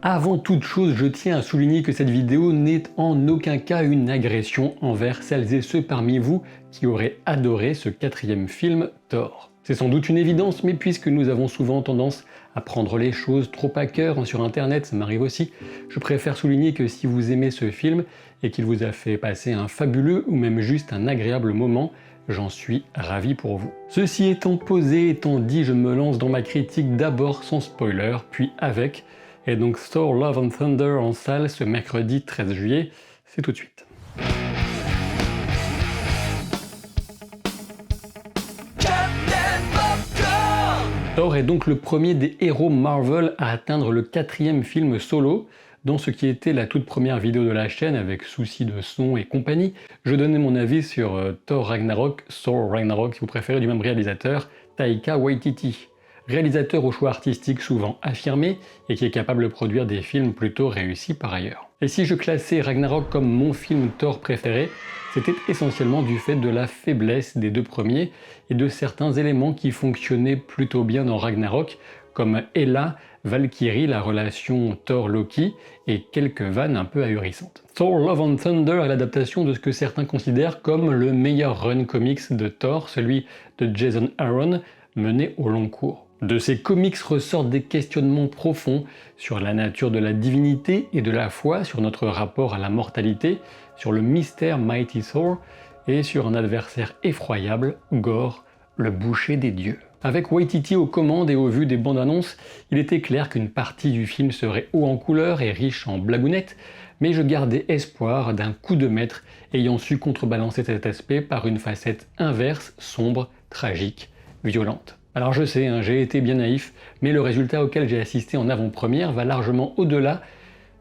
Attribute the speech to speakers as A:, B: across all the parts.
A: Avant toute chose, je tiens à souligner que cette vidéo n'est en aucun cas une agression envers celles et ceux parmi vous qui auraient adoré ce 4e film Thor. C'est sans doute une évidence, mais puisque nous avons souvent tendance à prendre les choses trop à cœur sur internet, ça m'arrive aussi, je préfère souligner que si vous aimez ce film et qu'il vous a fait passer un fabuleux ou même juste un agréable moment, j'en suis ravi pour vous. Ceci étant posé, étant dit, je me lance dans ma critique d'abord sans spoiler, puis avec, et donc Thor Love and Thunder en salle ce mercredi 13 juillet, c'est tout de suite. Thor est donc le premier des héros Marvel à atteindre le 4e film solo. Dans ce qui était la toute première vidéo de la chaîne avec souci de son et compagnie, je donnais mon avis sur Thor Ragnarok si vous préférez, du même réalisateur, Taika Waititi. Réalisateur au choix artistique souvent affirmé et qui est capable de produire des films plutôt réussis par ailleurs. Et si je classais Ragnarok comme mon film Thor préféré, c'était essentiellement du fait de la faiblesse des deux premiers et de certains éléments qui fonctionnaient plutôt bien dans Ragnarok, comme Hela, Valkyrie, la relation Thor-Loki et quelques vannes un peu ahurissantes. Thor Love and Thunder est l'adaptation de ce que certains considèrent comme le meilleur run comics de Thor, celui de Jason Aaron, mené au long cours. De ces comics ressortent des questionnements profonds sur la nature de la divinité et de la foi, sur notre rapport à la mortalité, sur le mystère Mighty Thor et sur un adversaire effroyable, Gore, le boucher des dieux. Avec Waititi aux commandes et au vu des bandes annonces, il était clair qu'une partie du film serait haut en couleurs et riche en blagounettes, mais je gardais espoir d'un coup de maître ayant su contrebalancer cet aspect par une facette inverse, sombre, tragique, violente. Alors je sais, j'ai été bien naïf, mais le résultat auquel j'ai assisté en avant-première va largement au-delà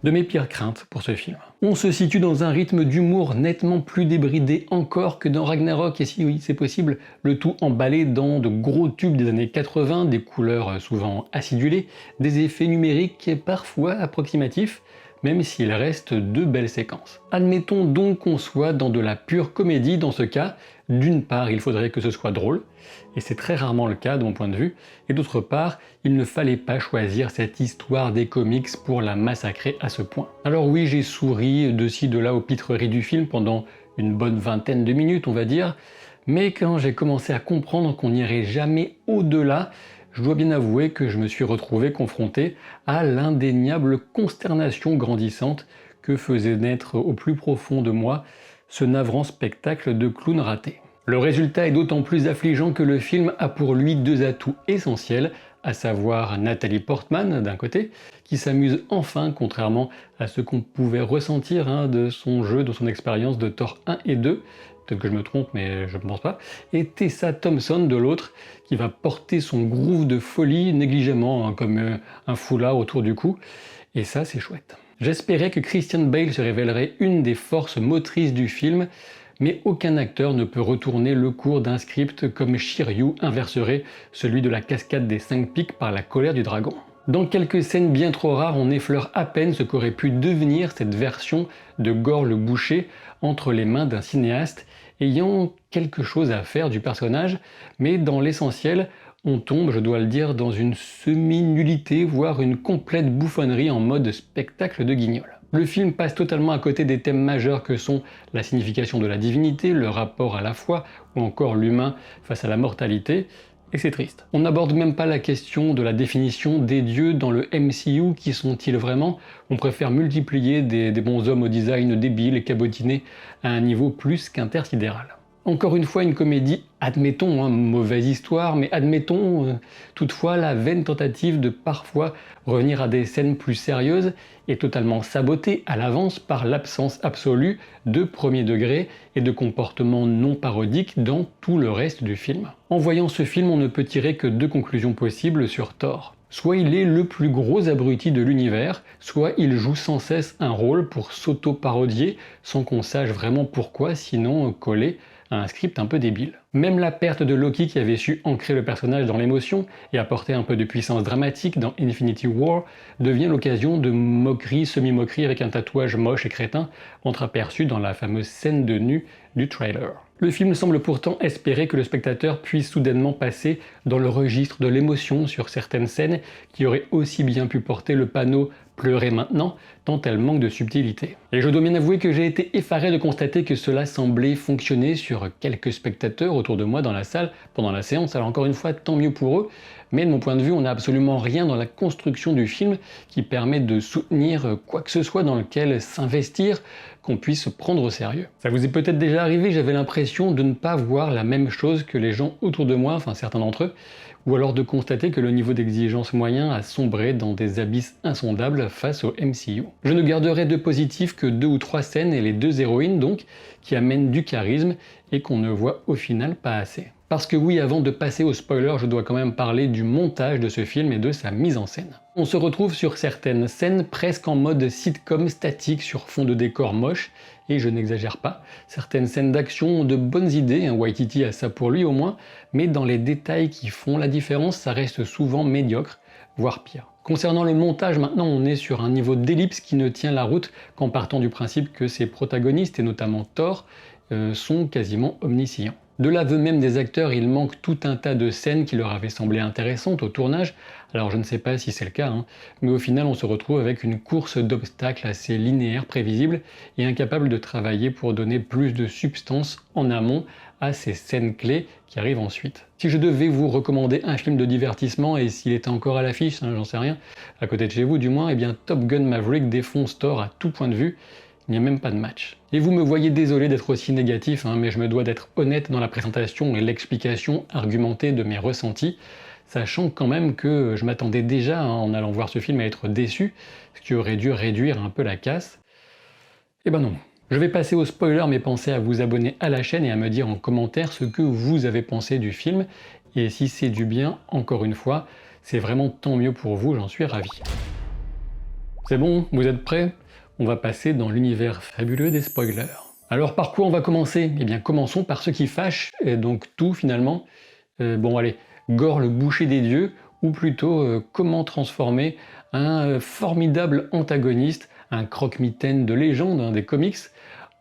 A: de mes pires craintes pour ce film. On se situe dans un rythme d'humour nettement plus débridé encore que dans Ragnarok, et si oui, c'est possible, le tout emballé dans de gros tubes des années 80, des couleurs souvent acidulées, des effets numériques et parfois approximatifs, même s'il reste de belles séquences. Admettons donc qu'on soit dans de la pure comédie dans ce cas. D'une part, il faudrait que ce soit drôle, et c'est très rarement le cas de mon point de vue, et d'autre part, il ne fallait pas choisir cette histoire des comics pour la massacrer à ce point. Alors oui, j'ai souri de ci de là aux pitreries du film pendant une bonne vingtaine de minutes, on va dire, mais quand j'ai commencé à comprendre qu'on n'irait jamais au-delà, je dois bien avouer que je me suis retrouvé confronté à l'indéniable consternation grandissante que faisait naître au plus profond de moi ce navrant spectacle de clown raté. Le résultat est d'autant plus affligeant que le film a pour lui deux atouts essentiels, à savoir Nathalie Portman d'un côté, qui s'amuse enfin, contrairement à ce qu'on pouvait ressentir de son jeu, de son expérience de Thor 1 et 2, peut-être que je me trompe mais je ne pense pas, et Tessa Thompson de l'autre, qui va porter son groove de folie négligemment, comme un foulard autour du cou, et ça c'est chouette. J'espérais que Christian Bale se révélerait une des forces motrices du film, mais aucun acteur ne peut retourner le cours d'un script comme Shiryu inverserait celui de la cascade des 5 pics par la colère du dragon. Dans quelques scènes bien trop rares, on effleure à peine ce qu'aurait pu devenir cette version de Gore le boucher entre les mains d'un cinéaste ayant quelque chose à faire du personnage, mais dans l'essentiel, on tombe, je dois le dire, dans une semi-nullité, voire une complète bouffonnerie en mode spectacle de guignol. Le film passe totalement à côté des thèmes majeurs que sont la signification de la divinité, le rapport à la foi, ou encore l'humain face à la mortalité, et c'est triste. On n'aborde même pas la question de la définition des dieux dans le MCU, qui sont-ils vraiment? On préfère multiplier des bons hommes au design débile et cabotinés à un niveau plus qu'intersidéral. Encore une fois, une comédie, admettons, mauvaise histoire, mais admettons toutefois la vaine tentative de parfois revenir à des scènes plus sérieuses est totalement sabotée à l'avance par l'absence absolue de premier degré et de comportements non parodiques dans tout le reste du film. En voyant ce film, on ne peut tirer que deux conclusions possibles sur Thor. Soit il est le plus gros abruti de l'univers, soit il joue sans cesse un rôle pour s'auto-parodier sans qu'on sache vraiment pourquoi, sinon coller à un script un peu débile. Même la perte de Loki qui avait su ancrer le personnage dans l'émotion et apporter un peu de puissance dramatique dans Infinity War devient l'occasion de moquerie, semi-moquerie avec un tatouage moche et crétin entreaperçu dans la fameuse scène de nu du trailer. Le film semble pourtant espérer que le spectateur puisse soudainement passer dans le registre de l'émotion sur certaines scènes qui auraient aussi bien pu porter le panneau pleurer maintenant, tant elle manque de subtilité. Et je dois bien avouer que j'ai été effaré de constater que cela semblait fonctionner sur quelques spectateurs autour de moi dans la salle pendant la séance. Alors encore une fois, tant mieux pour eux, mais de mon point de vue, on n'a absolument rien dans la construction du film qui permet de soutenir quoi que ce soit dans lequel s'investir, qu'on puisse se prendre au sérieux. Ça vous est peut-être déjà arrivé, j'avais l'impression de ne pas voir la même chose que les gens autour de moi, enfin certains d'entre eux, ou alors de constater que le niveau d'exigence moyen a sombré dans des abysses insondables face au MCU. Je ne garderai de positif que 2 ou 3 scènes et les 2 héroïnes donc, qui amènent du charisme et qu'on ne voit au final pas assez. Parce que oui, avant de passer au spoiler, je dois quand même parler du montage de ce film et de sa mise en scène. On se retrouve sur certaines scènes presque en mode sitcom statique sur fond de décor moche, et je n'exagère pas. Certaines scènes d'action ont de bonnes idées, Waititi a ça pour lui au moins, mais dans les détails qui font la différence, ça reste souvent médiocre, voire pire. Concernant le montage, maintenant on est sur un niveau d'ellipse qui ne tient la route qu'en partant du principe que ses protagonistes, et notamment Thor, sont quasiment omniscients. De l'aveu même des acteurs, il manque tout un tas de scènes qui leur avaient semblé intéressantes au tournage, alors je ne sais pas si c'est le cas, mais au final on se retrouve avec une course d'obstacles assez linéaire, prévisible, et incapable de travailler pour donner plus de substance en amont à ces scènes clés qui arrivent ensuite. Si je devais vous recommander un film de divertissement, et s'il était encore à l'affiche, j'en sais rien, à côté de chez vous du moins, eh bien Top Gun Maverick défonce Thor à tout point de vue. Il n'y a même pas de match. Et vous me voyez désolé d'être aussi négatif, mais je me dois d'être honnête dans la présentation et l'explication argumentée de mes ressentis, sachant quand même que je m'attendais déjà, en allant voir ce film, à être déçu, ce qui aurait dû réduire un peu la casse. Eh ben non. Je vais passer au spoiler, mais pensez à vous abonner à la chaîne et à me dire en commentaire ce que vous avez pensé du film, et si c'est du bien, encore une fois, c'est vraiment tant mieux pour vous, j'en suis ravi. C'est bon, vous êtes prêts ? On va passer dans l'univers fabuleux des spoilers. Alors par quoi on va commencer ? Eh bien commençons par ce qui fâche, et donc tout finalement. Bon allez, Gorr le boucher des dieux, ou plutôt comment transformer un formidable antagoniste, un croque-mitaine de légende des comics,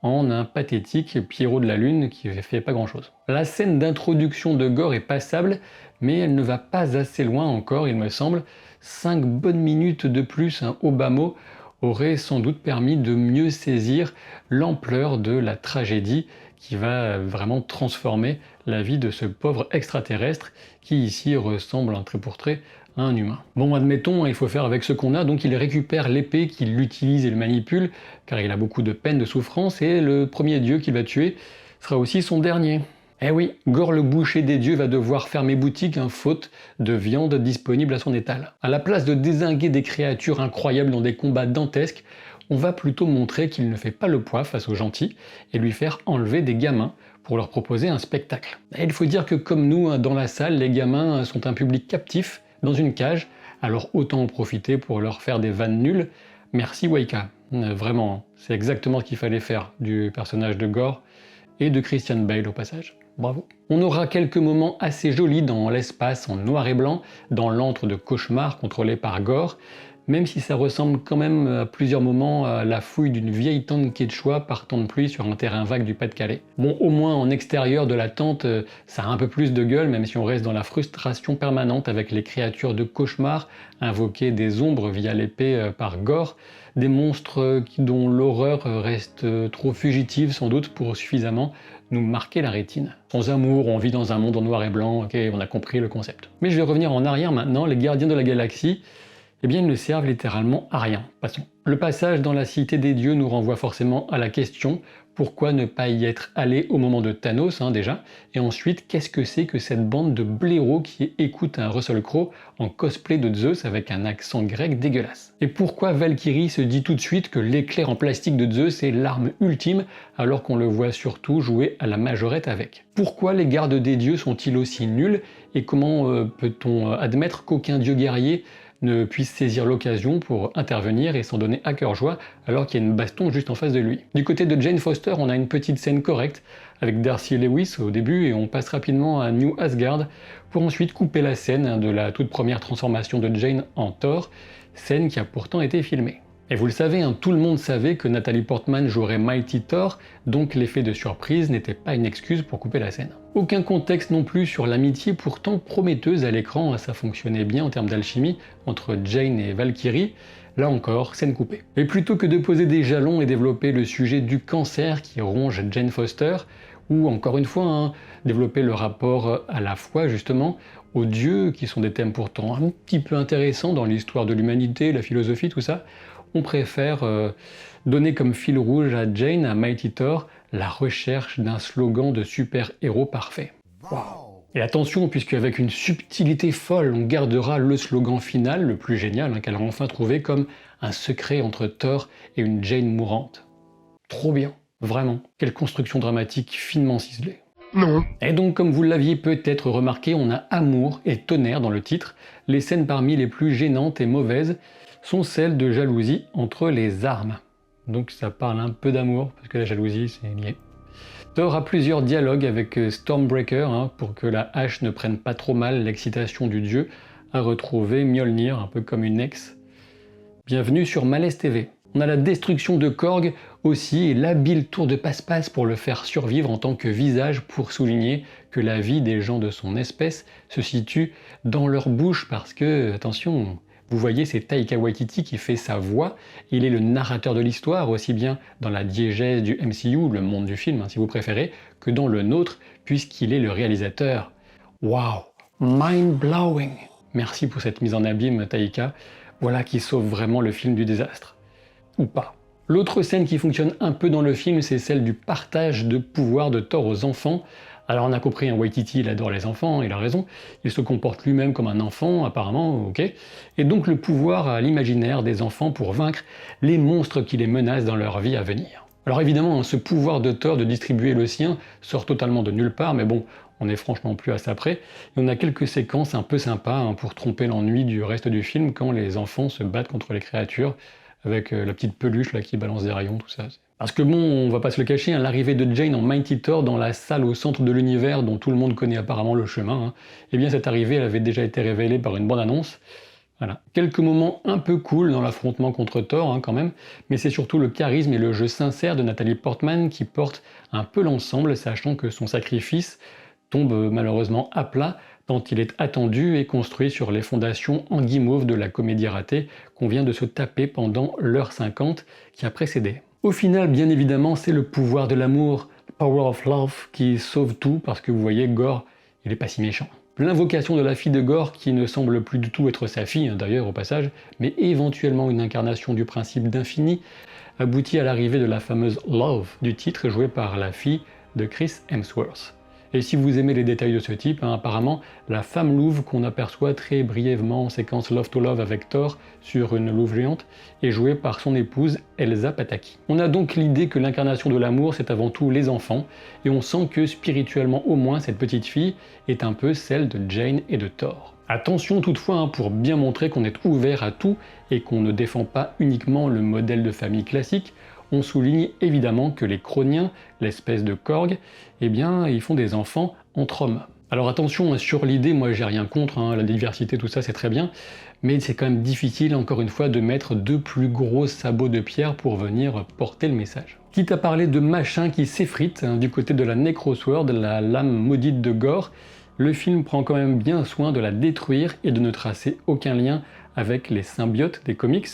A: en un pathétique Pierrot de la Lune qui fait pas grand chose. La scène d'introduction de Gorr est passable, mais elle ne va pas assez loin encore il me semble. 5 bonnes minutes de plus, au bas mot, aurait sans doute permis de mieux saisir l'ampleur de la tragédie qui va vraiment transformer la vie de ce pauvre extraterrestre qui ici ressemble un trait pour trait à un humain. Bon, admettons, il faut faire avec ce qu'on a, donc il récupère l'épée qu'il utilise et le manipule, car il a beaucoup de peine, de souffrance, et le premier dieu qu'il va tuer sera aussi son dernier. Eh oui, Gorr le boucher des dieux va devoir fermer boutique faute de viande disponible à son étal. À la place de dézinguer des créatures incroyables dans des combats dantesques, on va plutôt montrer qu'il ne fait pas le poids face aux gentils et lui faire enlever des gamins pour leur proposer un spectacle. Et il faut dire que comme nous, dans la salle, les gamins sont un public captif dans une cage, alors autant en profiter pour leur faire des vannes nulles. Merci Waika, vraiment, c'est exactement ce qu'il fallait faire du personnage de Gorr et de Christian Bale au passage. Bravo. On aura quelques moments assez jolis dans l'espace en noir et blanc, dans l'antre de cauchemar contrôlé par Gorr, même si ça ressemble quand même à plusieurs moments à la fouille d'une vieille tente quechua par temps de pluie sur un terrain vague du Pas-de-Calais. Bon, au moins en extérieur de la tente, ça a un peu plus de gueule, même si on reste dans la frustration permanente avec les créatures de cauchemar, invoquées des ombres via l'épée par Gorr, des monstres dont l'horreur reste trop fugitive sans doute pour suffisamment nous marquer la rétine. Sans amour, on vit dans un monde en noir et blanc, ok, on a compris le concept. Mais je vais revenir en arrière maintenant, les gardiens de la galaxie, eh bien ils ne servent littéralement à rien. Passons. Le passage dans la cité des dieux nous renvoie forcément à la question pourquoi ne pas y être allé au moment de Thanos déjà, et ensuite qu'est-ce que c'est que cette bande de blaireaux qui écoute un Russell Crowe en cosplay de Zeus avec un accent grec dégueulasse. Et pourquoi Valkyrie se dit tout de suite que l'éclair en plastique de Zeus est l'arme ultime alors qu'on le voit surtout jouer à la majorette avec? Pourquoi les gardes des dieux sont-ils aussi nuls et comment peut-on admettre qu'aucun dieu guerrier ne puisse saisir l'occasion pour intervenir et s'en donner à cœur joie alors qu'il y a une baston juste en face de lui. Du côté de Jane Foster, on a une petite scène correcte avec Darcy Lewis au début et on passe rapidement à New Asgard pour ensuite couper la scène de la toute première transformation de Jane en Thor, scène qui a pourtant été filmée. Et vous le savez, tout le monde savait que Natalie Portman jouerait Mighty Thor, donc l'effet de surprise n'était pas une excuse pour couper la scène. Aucun contexte non plus sur l'amitié pourtant prometteuse à l'écran, ça fonctionnait bien en termes d'alchimie entre Jane et Valkyrie, là encore, scène coupée. Et plutôt que de poser des jalons et développer le sujet du cancer qui ronge Jane Foster, ou encore une fois, développer le rapport à la foi justement, aux dieux, qui sont des thèmes pourtant un petit peu intéressants dans l'histoire de l'humanité, la philosophie, tout ça, on préfère donner comme fil rouge à Jane, à Mighty Thor, la recherche d'un slogan de super-héros parfait. Wow. Et attention, puisque avec une subtilité folle, on gardera le slogan final, le plus génial, qu'elle a enfin trouvé comme un secret entre Thor et une Jane mourante. Trop bien, vraiment. Quelle construction dramatique finement ciselée. Non. Et donc, comme vous l'aviez peut-être remarqué, on a amour et tonnerre dans le titre. Les scènes parmi les plus gênantes et mauvaises sont celles de jalousie entre les armes. Donc ça parle un peu d'amour, parce que la jalousie, c'est lié. Thor a plusieurs dialogues avec Stormbreaker, pour que la hache ne prenne pas trop mal l'excitation du dieu, à retrouver Mjolnir, un peu comme une ex. Bienvenue sur Malaise TV. On a la destruction de Korg aussi, et l'habile tour de passe-passe pour le faire survivre en tant que visage pour souligner que la vie des gens de son espèce se situe dans leur bouche, parce que, attention, vous voyez, c'est Taika Waititi qui fait sa voix, il est le narrateur de l'histoire, aussi bien dans la diégèse du MCU, le monde du film si vous préférez, que dans le nôtre, puisqu'il est le réalisateur. Waouh, mind-blowing. Merci pour cette mise en abîme, Taika. Voilà qui sauve vraiment le film du désastre. Ou pas. L'autre scène qui fonctionne un peu dans le film, c'est celle du partage de pouvoir de Thor aux enfants. Alors on a compris, Waititi, il adore les enfants, il a raison, il se comporte lui-même comme un enfant, apparemment, ok. Et donc le pouvoir à l'imaginaire des enfants pour vaincre les monstres qui les menacent dans leur vie à venir. Alors évidemment, ce pouvoir de Thor de distribuer le sien sort totalement de nulle part, mais bon, on est franchement plus à ça près. Et on a quelques séquences un peu sympas pour tromper l'ennui du reste du film quand les enfants se battent contre les créatures, avec la petite peluche là qui balance des rayons, tout ça. Parce que bon, on va pas se le cacher, l'arrivée de Jane en Mighty Thor dans la salle au centre de l'univers dont tout le monde connaît apparemment le chemin, eh bien cette arrivée elle avait déjà été révélée par une bande-annonce. Voilà. Quelques moments un peu cool dans l'affrontement contre Thor quand même, mais c'est surtout le charisme et le jeu sincère de Nathalie Portman qui portent un peu l'ensemble, sachant que son sacrifice tombe malheureusement à plat, tant il est attendu et construit sur les fondations en guimauve de la comédie ratée qu'on vient de se taper pendant l'heure 50 qui a précédé. Au final, bien évidemment, c'est le pouvoir de l'amour, power of love, qui sauve tout, parce que vous voyez, Gorr, il est pas si méchant. L'invocation de la fille de Gorr, qui ne semble plus du tout être sa fille, d'ailleurs, au passage, mais éventuellement une incarnation du principe d'infini, aboutit à l'arrivée de la fameuse Love du titre, jouée par la fille de Chris Hemsworth. Et si vous aimez les détails de ce type, apparemment, la femme louve qu'on aperçoit très brièvement en séquence Love to Love avec Thor sur une louve géante est jouée par son épouse Elsa Pataky. On a donc l'idée que l'incarnation de l'amour c'est avant tout les enfants, et on sent que spirituellement au moins cette petite fille est un peu celle de Jane et de Thor. Attention toutefois pour bien montrer qu'on est ouvert à tout et qu'on ne défend pas uniquement le modèle de famille classique, on souligne évidemment que les Croniens, l'espèce de Korg, eh bien, ils font des enfants entre hommes. Alors attention, sur l'idée, moi j'ai rien contre, la diversité, tout ça c'est très bien, mais c'est quand même difficile, encore une fois, de mettre deux plus gros sabots de pierre pour venir porter le message. Quitte à parler de machin qui s'effrite, du côté de la Necrosword, la lame maudite de Gorr, le film prend quand même bien soin de la détruire et de ne tracer aucun lien avec les symbiotes des comics,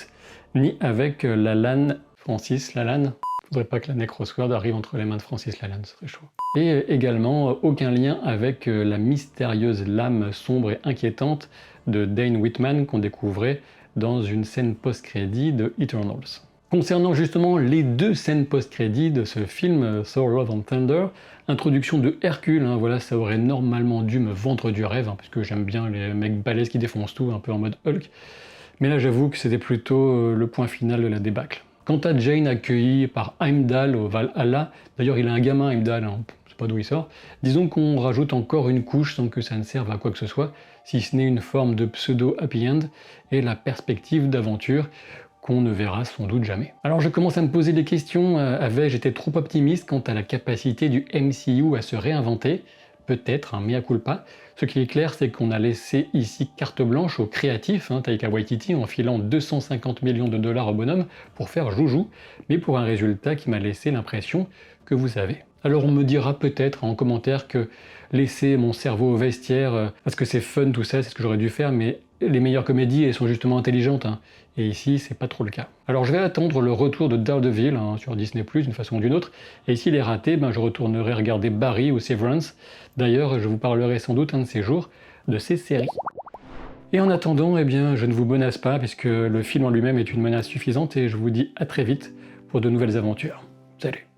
A: ni avec Lalanne Francis Lalanne. Faudrait pas que la Necrosword arrive entre les mains de Francis Lalanne, ce serait chaud. Et également aucun lien avec la mystérieuse lame sombre et inquiétante de Dane Whitman qu'on découvrait dans une scène post-crédit de Eternals. Concernant justement les deux scènes post-crédit de ce film Thor Love and Thunder, introduction de Hercule, voilà, ça aurait normalement dû me vendre du rêve, puisque j'aime bien les mecs balèzes qui défoncent tout, un peu en mode Hulk. Mais là j'avoue que c'était plutôt le point final de la débâcle. Quant à Jane accueillie par Heimdall au Valhalla, d'ailleurs il a un gamin Heimdall, je sais pas d'où il sort, disons qu'on rajoute encore une couche sans que ça ne serve à quoi que ce soit, si ce n'est une forme de pseudo-happy end et la perspective d'aventure qu'on ne verra sans doute jamais. Alors je commence à me poser des questions, avais-je été trop optimiste quant à la capacité du MCU à se réinventer? Peut-être, mea culpa. Ce qui est clair, c'est qu'on a laissé ici carte blanche aux créatifs, Taika Waititi, en filant 250 millions de dollars au bonhomme pour faire joujou, mais pour un résultat qui m'a laissé l'impression que vous savez. Alors on me dira peut-être en commentaire que laisser mon cerveau au vestiaire, parce que c'est fun tout ça, c'est ce que j'aurais dû faire, mais les meilleures comédies, elles sont justement intelligentes, hein. Et ici, c'est pas trop le cas. Alors je vais attendre le retour de Daredevil hein, sur Disney+, d'une façon ou d'une autre, et s'il est raté, ben, je retournerai regarder Barry ou Severance. D'ailleurs, je vous parlerai sans doute un de ces jours de ces séries. Et en attendant, eh bien, je ne vous menace pas, puisque le film en lui-même est une menace suffisante, et je vous dis à très vite pour de nouvelles aventures. Salut!